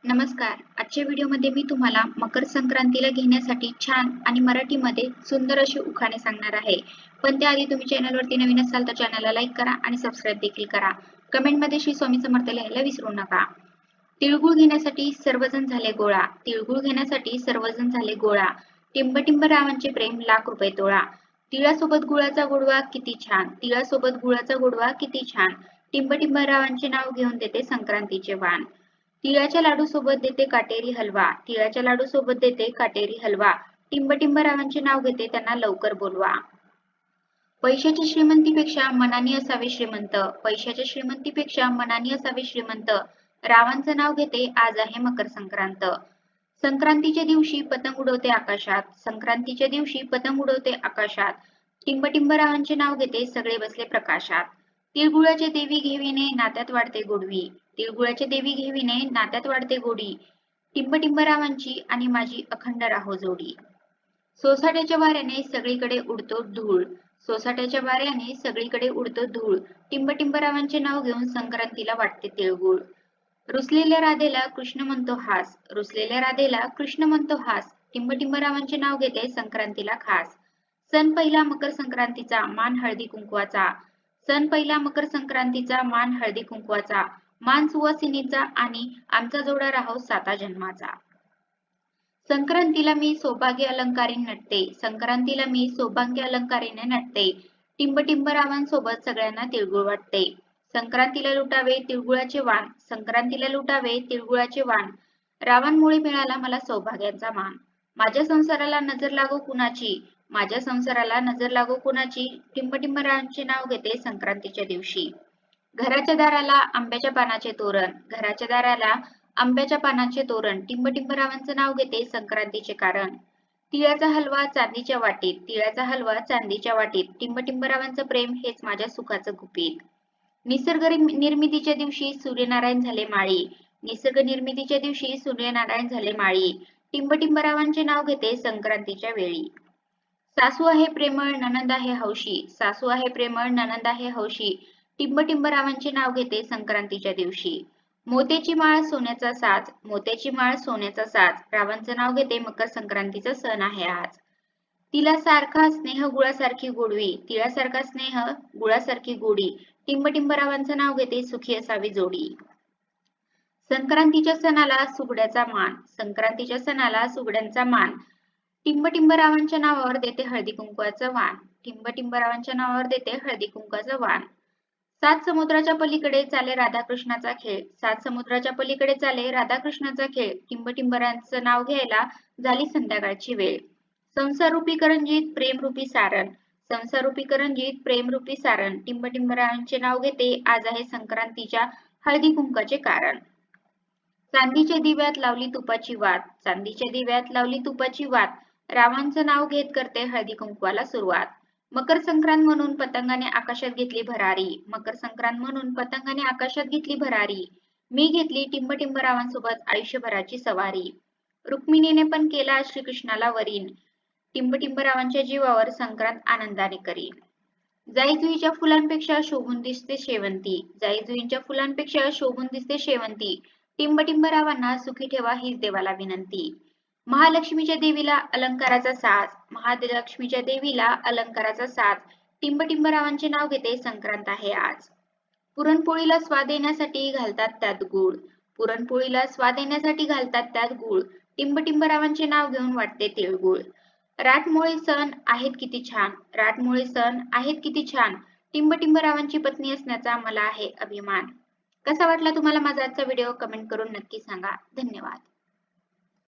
नमस्कार. आजच्या व्हिडिओमध्ये मी तुम्हाला मकर संक्रांतीला घेण्यासाठी छान आणि मराठीमध्ये सुंदर अशी उखाणे सांगणार आहे. पण त्याआधी तुम्ही चॅनलवरती नवीन असाल तर चॅनलला लाईक करा आणि सबस्क्राईब देखील करा. कमेंटमध्ये श्री स्वामी समर्थ लिहायला विसरू नका. तिळगुळ घेण्यासाठी सर्वजण झाले गोळा. तिळगुळ घेण्यासाठी सर्वजण झाले गोळा. टिंब रावांचे प्रेम ₹1,00,000 तोळा. तिळासोबत गुळाचा गोडवा किती छान. तिळासोबत गुळाचा गोडवा किती छान. टिंब रावांचे नाव घेऊन देते संक्रांतीचे वाण. तिळाच्या लाडू सोबत देते काटेरी हलवा. तिळाच्या लाडू सोबत देते काटेरी हलवा. टिंब रावांचे नाव घेते त्यांना लवकर बोलवा. पैशाच्या श्रीमंतीपेक्षा मनाने असावे श्रीमंत. पैशाच्या श्रीमंतीपेक्षा मनाने असावे श्रीमंत. रावांचं नाव घेते आज आहे मकर संक्रांत. संक्रांतीच्या दिवशी पतंग उडवते आकाशात. संक्रांतीच्या दिवशी पतंग उडवते आकाशात. टिंब रावांचे नाव घेते सगळे बसले प्रकाशात. तिळगुळाच्या देवी घेविने नात्यात वाढते गोडवी. तिळगुळाच्या देवी घेविने नात्यात वाढते गोडी. टिंब रावांची आणि माझी अखंड राहो जोडी. सोसाट्याच्या वाऱ्याने सगळीकडे उडतो धूळ. सोसाट्याच्या वाऱ्याने सगळीकडे उडतो धूळ. टिंब रावांचे नाव घेऊन संक्रांतीला वाटते तिळगुळ. रुसलेल्या राधेला कृष्ण म्हणतो हास. रुसलेल्या राधेला कृष्ण म्हणतो हास. टिंब रावांचे नाव घेते संक्रांतीला खास. सण पहिला मकर संक्रांतीचा मान हळदी कुंकवाचा. सण पहिला मकर संक्रांतीचा मान हळदी कुंकवाचा. मान सुवासिनीचा आणि आमचा जोडा राहो 7 जन्माचा. संक्रांतीला मी सौभाग्य अलंकारीने नटते. संक्रांतीला मी सौभाग्य अलंकारीने नटते. टिंब रावांसोबत सगळ्यांना तिळगुळ वाटते. संक्रांतीला लुटावे तिळगुळाचे वाण. संक्रांतीला लुटावे तिळगुळाचे वाण. रावांमुळे मिळाला मला सौभाग्याचा मान. माझ्या संसाराला नजर लागो कुणाची. माझ्या संसाराला नजर लागो कुणाची. टिंब रावांचे नाव घेते संक्रांतीच्या दिवशी. घराच्या दाराला आंब्याच्या पानाचे तोरण. घराच्या दाराला आंब्याच्या पानाचे तोरण. टिंब रावांचं नाव घेते संक्रांतीचे कारण. तिळाचा हलवा चांदीच्या वाटीत. तिळाचा हलवा चांदीच्या वाटीत. टिंब रावांचं प्रेम हेच माझ्या सुखाचं गुपित. निसर्ग निर्मितीच्या दिवशी सूर्यनारायण झाले माळी. निसर्ग निर्मितीच्या दिवशी सूर्यनारायण झाले माळी. टिंब रावांचे नाव घेते संक्रांतीच्या वेळी. सासू आहे प्रेमळ नणंद आहे हौशी. सासू आहे प्रेमळ नणंद आहे हौशी. टिंब रावांचे नाव घेते संक्रांतीच्या दिवशी. मोत्याची माळ सोन्याचा साज. मोत्याची माळ सोन्याचा साज. रावांचं नाव घेते मकर संक्रांतीचा सण आहे आज. तिला सारखा स्नेह गुळासारखी गोडवी. तिळासारखा स्नेह गुळासारखी गोडी. टिंब रावांचं नाव घेते सुखी असावी जोडी. संक्रांतीच्या सणाला सुगड्याचा मान. संक्रांतीच्या सणाला सुगड्यांचा मान. टिंब रावांच्या नावावर देते हळदी कुंकवाचं वाण. टिंब रावांच्या नावावर देते हळदी कुंकवाचं वाण. 7 समुद्राच्या पलीकडे चाले राधाकृष्णाचा खेळ. 7 समुद्राच्या पलीकडे चाले राधाकृष्णाचा खेळ. टिंब रावांचं नाव घ्यायला झाली संध्याकाळची वेळ. संसारूपी करंजीत प्रेमरूपी सारण. संसारूपी करंजीत प्रेमरूपी सारण. टिंब रावांचे नाव घेते आज आहे संक्रांतीच्या हळदी कुंकाचे कारण. चांदीच्या दिव्यात लावली तुपाची वात. चांदीच्या दिव्यात लावली तुपाची वात. रावांचं नाव घेत करते हळदी कुंकवाला सुरुवात. मकर संक्रांत म्हणून पतंगाने आकाशात घेतली भरारी. मकर संक्रांत म्हणून पतंगाने आकाशात घेतली भरारी. मी घेतली टिंब रावांसोबत आयुष्यभराची सवारी. रुक्मिणीने पण केला श्रीकृष्णाला वरीन. टिंब रावांच्या जीवावर संक्रांत आनंदाने करीन. जाईजुईच्या फुलांपेक्षा शोभून दिसते शेवंती. जाईजुईच्या फुलांपेक्षा शोभून दिसते शेवंती. टिंब रावांना सुखी ठेवा हीच देवाला विनंती. महालक्ष्मीच्या देवीला अलंकाराचा साज. महालक्ष्मीच्या देवीला अलंकाराचा साज. टिंब रावांचे नाव घेते संक्रांत आहे आज. पुरणपोळीला स्वाद येण्यासाठी घालतात त्यात गूळ. पुरणपोळीला स्वाद येण्यासाठी घालतात त्यात गूळ. टिंब रावांचे नाव घेऊन वाटते तिळगुळ. राटमोळी सण आहेत किती छान. राटमोळी सण आहेत किती छान. टिंब रावांची पत्नी असण्याचा मला आहे अभिमान. कसा वाटला तुम्हाला माझा आजचा व्हिडिओ कमेंट करून नक्की सांगा. धन्यवाद.